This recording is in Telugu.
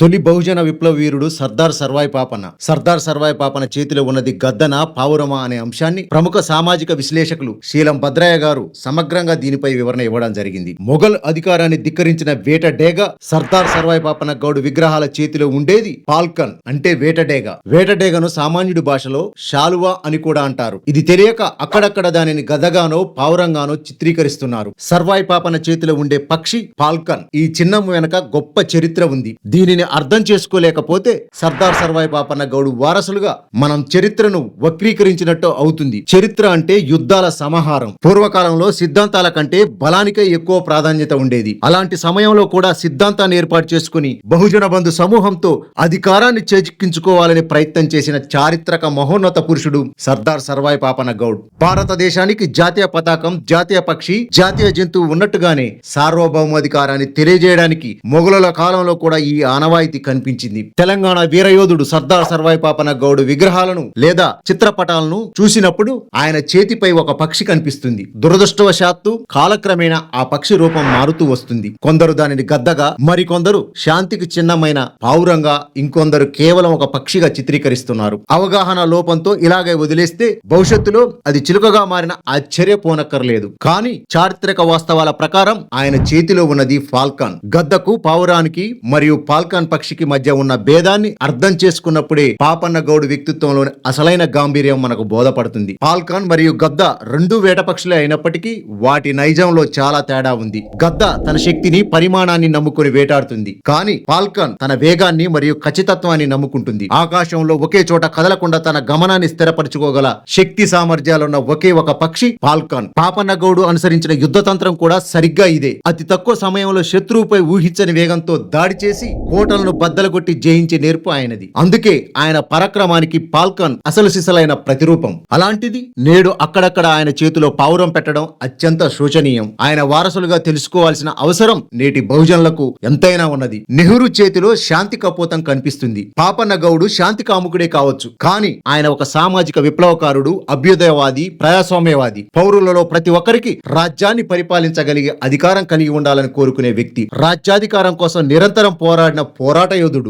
తొలి బహుజన విప్లవ వీరుడు సర్దార్ సర్వాయి పాపన్న. సర్దార్ సర్వాయి పాపన్న చేతిలో ఉన్నది గద్దన పావురమా అనే అంశాన్ని ప్రముఖ సామాజిక విశ్లేషకులు శీలం భద్రయ్య గారు సమగ్రంగా దీనిపై వివరణ ఇవ్వడం జరిగింది. మొఘల్ అధికారాన్ని ధిక్కరించిన వేటడేగ సర్దార్ సర్వాయి పాపన్న గౌడు విగ్రహాల చేతిలో ఉండేది పాల్కన్ అంటే వేటడేగ. వేటడేగను సామాన్యుడి భాషలో శాలువా అని కూడా అంటారు. ఇది తెలియక అక్కడక్కడ దానిని గదగానో పావురంగానో చిత్రీకరిస్తున్నారు. సర్వాయి పాపన్న చేతిలో ఉండే పక్షి పాల్కన్. ఈ చిహ్నం వెనక గొప్ప చరిత్ర ఉంది. దీనిని అర్థం చేసుకోలేకపోతే సర్దార్ సర్వాయి పాపన్న గౌడు వారసులుగా మనం చరిత్రను వక్రీకరించినట్టు అవుతుంది. చరిత్ర అంటే యుద్ధాల సమాహారం. పూర్వకాలంలో సిద్ధాంతాల కంటే బలానికే ఎక్కువ ప్రాధాన్యత ఉండేది. అలాంటి సమయంలో కూడా సిద్ధాంతాన్ని ఏర్పాటు చేసుకుని బహుజన బంధు సమూహంతో అధికారాన్ని చేజిక్కించుకోవాలని ప్రయత్నం చేసిన చారిత్రక మహోన్నత పురుషుడు సర్దార్ సర్వాయి పాపన్న గౌడ్. భారతదేశానికి జాతీయ పతాకం, జాతీయ పక్షి, జాతీయ జంతువు ఉన్నట్టుగానే సార్వభౌమాధికారాన్ని తెలియజేయడానికి మొఘలుల కాలంలో కూడా ఈ ఆనవాయితీ కనిపించింది. తెలంగాణ వీరయోధుడు సర్దార్ సర్వాయి పాపన్న గౌడ్ విగ్రహాలను లేదా చిత్రపటాలను చూసినప్పుడు ఆయన చేతిపై ఒక పక్షి కనిపిస్తుంది. దురదృష్టవశాత్తు కాలక్రమేణా ఆ పక్షి రూపం మారుతూ వస్తుంది. కొందరు దానిని గద్దగా, మరికొందరు శాంతికి చిహ్నమైన పావురంగా, ఇంకొందరు కేవలం ఒక పక్షిగా చిత్రీకరిస్తున్నారు. అవగాహన లోపంతో ఇలాగే వదిలేస్తే భవిష్యత్తులో అది చిలుకగా మారిన ఆశ్చర్యపోనక్కర్లేదు. కానీ చారిత్రక వాస్తవాల ప్రకారం ఆయన చేతిలో ఉన్నది ఫాల్కాన్. గద్దకు, పావురానికి మరియు ఫాల్కాన్ పక్షికి మధ్య ఉన్న భేదాన్ని అర్థం చేసుకున్నప్పుడే పాపన్న గౌడ్ వ్యక్తిత్వంలోని అసలైన గాంభీర్యం మనకు బోధపడుతుంది. ఫాల్కాన్ మరియు గద్ద రెండు వేట పక్షులే అయినప్పటికీ వాటి నైజంలో చాలా తేడా ఉంది. గద్ద తన శక్తిని, పరిమాణాన్ని నమ్ముకుని వేటాడుతుంది. కానీ ఫాల్కాన్ తన వేగాన్ని మరియు ఖచ్చితత్వాన్ని నమ్ముకుంటుంది. ఆకాశంలో ఒకే చోట కదలకుండా తన గమనాన్ని స్థిరపరచుకోగల శక్తి సామర్థ్యాలున్న ఒకే ఒక పక్షి ఫాల్కాన్. పాపన్న గౌడు అనుసరించిన యుద్ధతంత్రం కూడా సరిగ్గా ఇదే. అతి తక్కువ సమయంలో శత్రువుపై ఊహించని వేగంతో దాడి చేసి కోటలను బద్దలుకొట్టి జయించే నేర్పు ఆయనది. అందుకే ఆయన పరాక్రమానికి పాల్కన్ అసలు సిసలైన ప్రతిరూపం. అలాంటిది నేడు అక్కడక్కడ ఆయన చేతిలో పావురం పెట్టడం అత్యంత శోచనీయం. ఆయన వారసులుగా తెలుసుకోవాల్సిన అవసరం నేటి బహుజనులకు ఎంతైనా ఉన్నది. నెహ్రూ చేతిలో శాంతి కపోతం కనిపిస్తుంది. పాపన్న గౌడు శాంతి కాముకుడే కావచ్చు, కానీ ఆయన ఒక సామాజిక విప్లవకారుడు, అభ్యుదయవాది, ప్రజాస్వామ్యవాది. పౌరులలో ప్రతి ఒక్కరికి రాజ్యాన్ని పరిపాలించగలిగే అధికారం కలిగి ఉండాలని కోరుకునే వ్యక్తి. రాజ్యాధికారం కోసం నిరంతరం పోరాడిన పోరాట యోధుడు.